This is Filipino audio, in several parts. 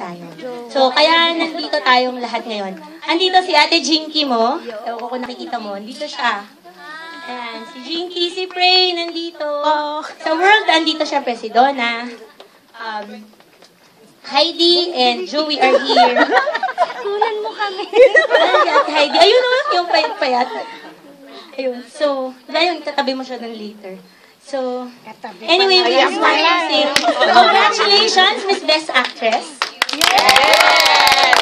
tayo. So, kaya nandito tayong lahat ngayon. Andito si Ate Jinky mo. Ewan ko kung nakikita mo. Andito siya. Ayan, si Jinky, si Prey, nandito. Sa World, andito syempre si Donna. Heidi and Joey are here. Kunan mo kami. Ay, Ate Heidi. Ayun o, yung payat-payat. Ayun. So, ayun, tatabi mo siya ng later. So, anyway, we are starting. Congratulations, Miss Best Actress. Yes!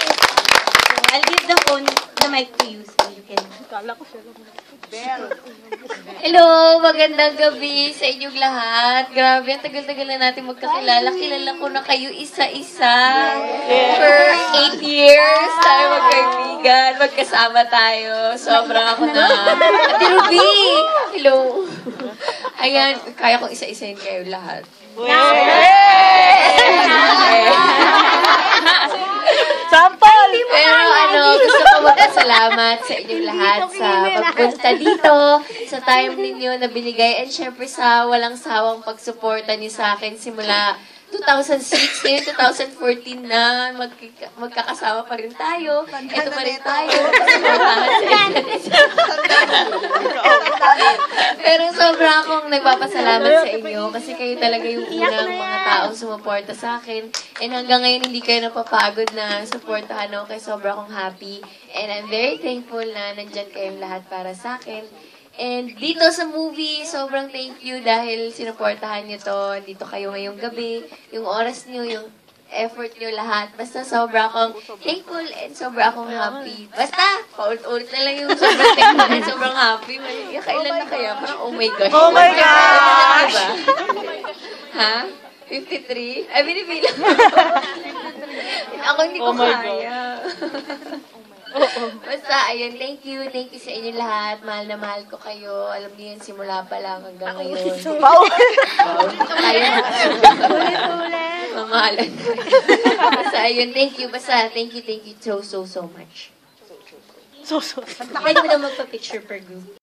So, I'll give the mic to you so you can... Hello, magandang gabi sa inyong lahat. Grabe, ang tagal-tagal na natin magkakilala. Kilala ko na kayo isa-isa. For 8 years tayo magkaibigan. Magkasama tayo. Sobrang ako na. Ate Ruby! Hello! Ayan, kaya kong isa-isahin kayo lahat. Sample! Pero gusto ko magpasalamat sa inyong lahat sa pagpunta dito, sa time ninyo na binigay, and syempre sa walang sawang pagsuporta niyo sa akin simula 2006, ngayon 2014 na, magkakasama pa rin tayo. Ito pa rin tayo. Pero sobrang akong nagpapasalamat sa inyo kasi kayo talaga yung unang mga taong sumuporta sa akin. And hanggang ngayon hindi kayo napapagod na suportahan ako kaya sobrang akong happy. And I'm very thankful na nandyan kayong lahat para sa akin. And dito sa movie, sobrang thank you dahil sinuportahan niyo to. Dito kayo ngayong gabi, yung oras niyo, yung effort niyo lahat. Basta sobra akong thankful and sobra akong happy. Basta, paulit-ulit na lang yung sobrang thankful and sobrang happy. Kailan na kaya? Parang oh my gosh. Oh my gosh! Ha? 53? Ay, binibilang. Ako hindi ko kaya. Basta, ayun, thank you sa inyo lahat. Mahal na mahal ko kayo. Alam niyo yun, simula pa lang hanggang ngayon. Ayun. Mamahalan ko. Basta, ayun, thank you. Basta, thank you so much. Pwede mo na magpa-picture per group.